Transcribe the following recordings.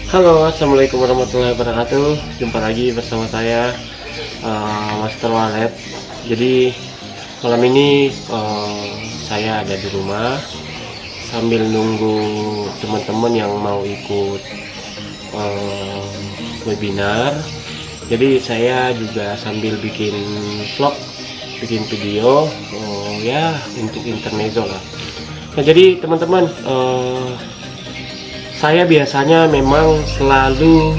Halo, assalamualaikum warahmatullahi wabarakatuh. Jumpa lagi bersama saya, Master Wallet. Jadi malam ini saya ada di rumah sambil nunggu teman-teman yang mau ikut webinar. Jadi saya juga sambil bikin vlog, bikin video, ya untuk intermezzo lah. Nah, jadi teman-teman, saya biasanya memang selalu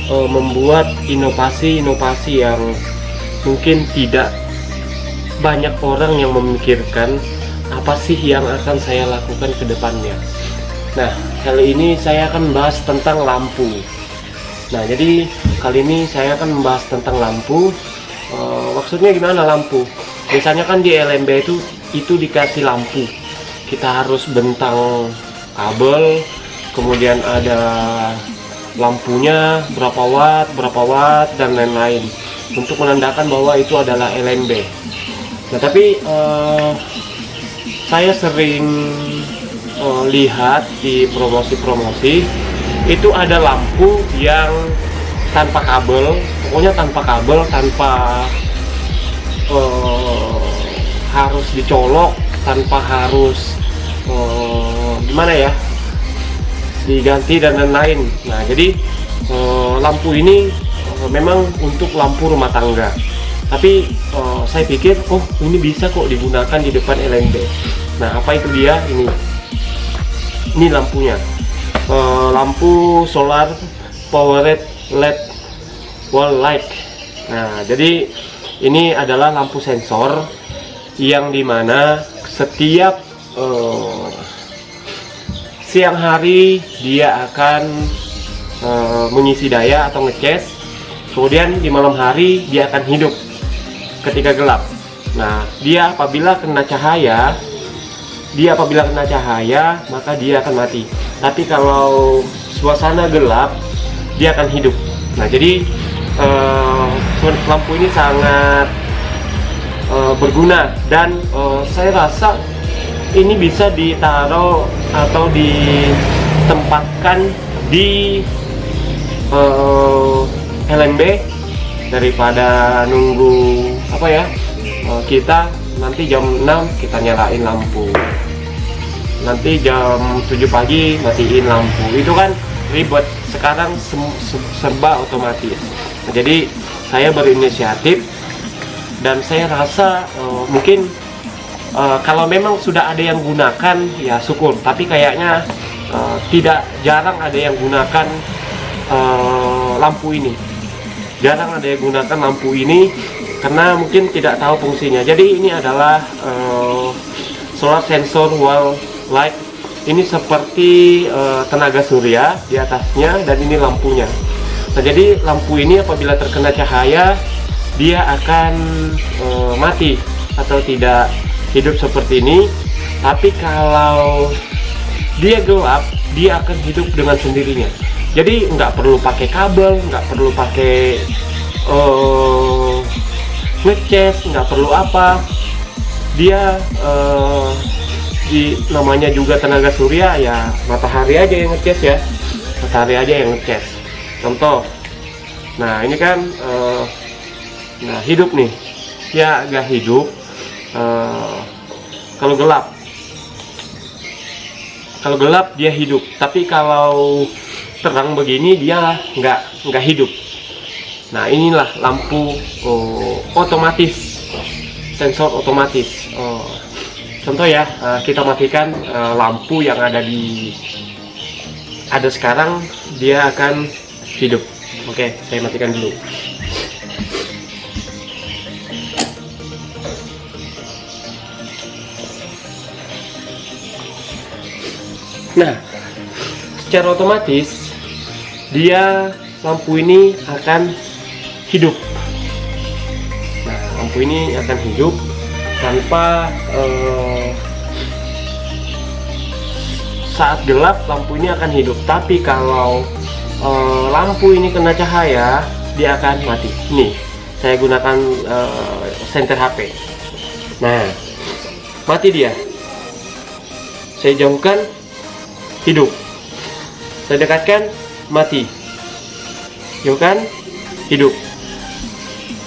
membuat inovasi-inovasi yang mungkin tidak banyak orang yang memikirkan apa sih yang akan saya lakukan ke depannya. Nah, kali ini saya akan membahas tentang lampu. Nah, jadi kali ini saya akan membahas tentang lampu. Maksudnya gimana lampu? Biasanya kan di LMB itu dikasih lampu. Kita harus bentang kabel, kemudian ada lampunya berapa watt dan lain-lain untuk menandakan bahwa itu adalah LMB. Nah, tapi saya sering lihat di promosi-promosi itu ada lampu yang tanpa kabel, pokoknya tanpa kabel, tanpa harus dicolok, tanpa harus gimana ya, diganti dan lain-lain. Nah, jadi lampu ini memang untuk lampu rumah tangga, tapi saya pikir ini bisa kok digunakan di depan LMB. Nah, apa itu dia? Ini lampunya, lampu solar powered LED wall light. Nah, jadi ini adalah lampu sensor yang dimana setiap siang hari dia akan mengisi daya atau ngecas, kemudian di malam hari dia akan hidup ketika gelap. Nah, dia apabila kena cahaya maka dia akan mati. Tapi kalau suasana gelap dia akan hidup. Nah, jadi lampu ini sangat berguna, dan saya rasa ini bisa ditaruh atau ditempatkan di LMB daripada nunggu kita nanti jam 6 kita nyalain lampu, nanti jam 7 pagi matiin lampu. Itu kan ribet. Sekarang serba otomatis. Nah, jadi saya berinisiatif, dan saya rasa mungkin kalau memang sudah ada yang gunakan ya syukur, tapi kayaknya tidak jarang ada yang gunakan lampu ini. Jarang ada yang gunakan lampu ini karena mungkin tidak tahu fungsinya. Jadi ini adalah solar sensor wall light. Ini seperti tenaga surya di atasnya, dan ini lampunya. Nah, jadi lampu ini apabila terkena cahaya dia akan mati atau tidak hidup seperti ini. Tapi kalau dia gelap dia akan hidup dengan sendirinya. Jadi nggak perlu pakai kabel, nggak perlu pakai ngecas, nggak perlu apa. Dia namanya juga tenaga surya, ya matahari aja yang ngecas ya, matahari aja yang ngecas. Contoh, nah ini kan nah hidup nih, ya agak hidup. Kalau gelap dia hidup, tapi kalau terang begini dia nggak hidup. Nah, inilah lampu otomatis, sensor otomatis. Contoh ya, kita matikan lampu yang ada sekarang, dia akan hidup. Oke, saya matikan dulu. Nah, secara otomatis lampu ini akan hidup. Nah, lampu ini akan hidup tanpa saat gelap lampu ini akan hidup. Tapi kalau lampu ini kena cahaya dia akan mati. Nih, saya gunakan senter HP. Nah, mati dia. Saya jauhkan, hidup. Saya dekatkan, mati. Yuk kan? Hidup,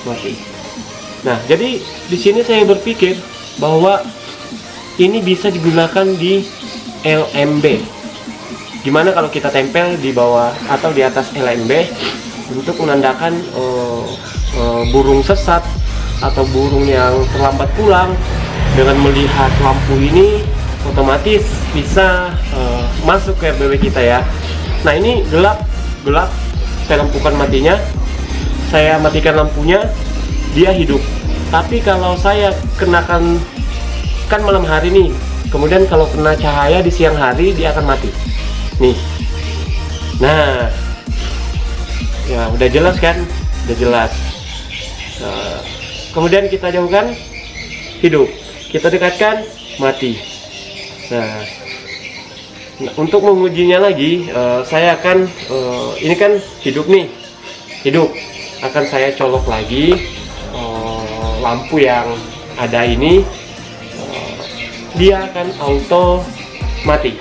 mati. Nah, jadi di sini saya berpikir bahwa ini bisa digunakan di LMB. Gimana kalau kita tempel di bawah atau di atas LMB untuk menandakan burung sesat atau burung yang terlambat pulang. Dengan melihat lampu ini otomatis bisa masuk ke RBW kita ya. Nah, ini gelap, saya lampukan matinya, saya matikan lampunya, dia hidup. Tapi kalau saya kenakan, kan malam hari nih, kemudian kalau kena cahaya di siang hari dia akan mati nih. Nah ya, udah jelas kan, udah jelas. Kemudian kita jauhkan, hidup. Kita dekatkan, mati. Nah, untuk mengujinya lagi, saya akan ini kan hidup nih, hidup. Akan saya colok lagi lampu yang ada ini, dia akan auto mati.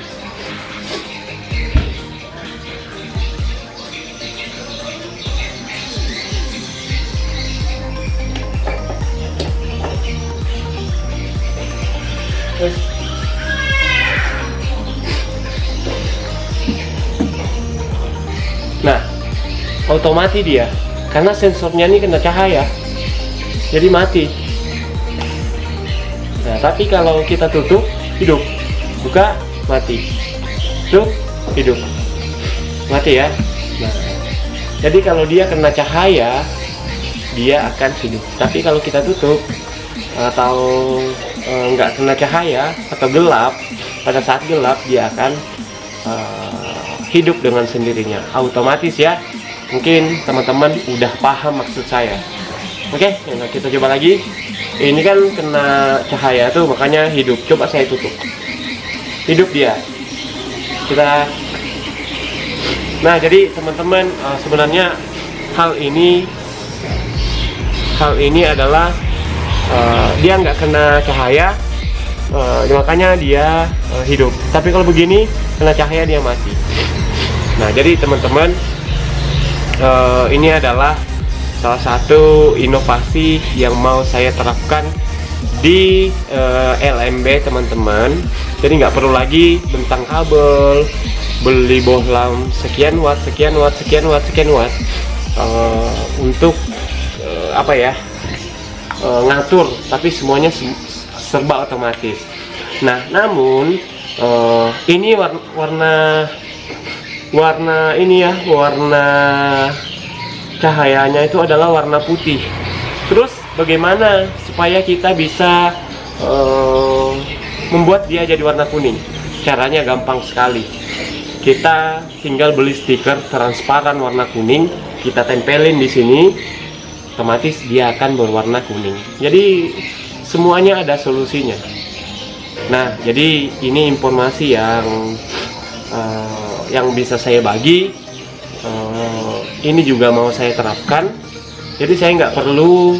Nah, otomatis dia, karena sensornya ini kena cahaya, jadi mati. Nah, tapi kalau kita tutup, hidup. Buka, mati. Tutup, hidup. Mati ya. Nah, jadi kalau dia kena cahaya, dia akan hidup. Tapi kalau kita tutup atau nggak kena cahaya atau gelap, pada saat gelap dia akan hidup dengan sendirinya, otomatis ya. Mungkin teman-teman udah paham maksud saya. Oke, nah kita coba lagi. Ini kan kena cahaya tuh, makanya hidup. Coba saya tutup, hidup dia. Kita. Nah, jadi teman-teman, sebenarnya hal ini adalah dia nggak kena cahaya, makanya dia hidup. Tapi kalau begini kena cahaya dia mati. Nah, jadi teman-teman, ini adalah salah satu inovasi yang mau saya terapkan di LMB teman-teman. Jadi nggak perlu lagi bentang kabel, beli bohlam sekian watt untuk apa ya, ngatur, tapi semuanya serba otomatis. Nah, namun ini warna ini ya, warna cahayanya itu adalah warna putih. Terus bagaimana supaya kita bisa membuat dia jadi warna kuning? Caranya gampang sekali. Kita tinggal beli stiker transparan warna kuning, kita tempelin di sini, otomatis dia akan berwarna kuning. Jadi semuanya ada solusinya. Nah, jadi ini informasi yang bisa saya bagi. Ini juga mau saya terapkan. Jadi saya nggak perlu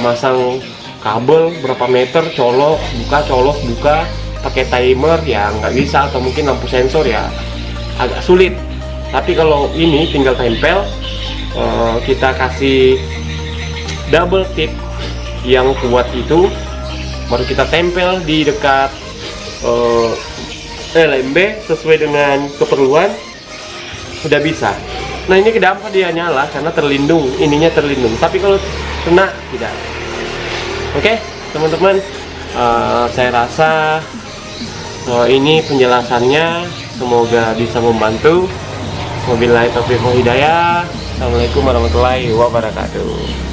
masang kabel berapa meter, colok buka pakai timer ya, nggak bisa. Atau mungkin lampu sensor ya agak sulit. Tapi kalau ini tinggal tempel, kita kasih double tip yang kuat itu, baru kita tempel di dekat LMB sesuai dengan keperluan, sudah bisa. Nah, ini kenapa dia nyala, karena terlindung, ininya terlindung. Tapi kalau kena tidak. Oke, teman-teman, saya rasa ini penjelasannya semoga bisa membantu. Wabillahi taufiq wal hidayah. Assalamualaikum warahmatullahi wabarakatuh.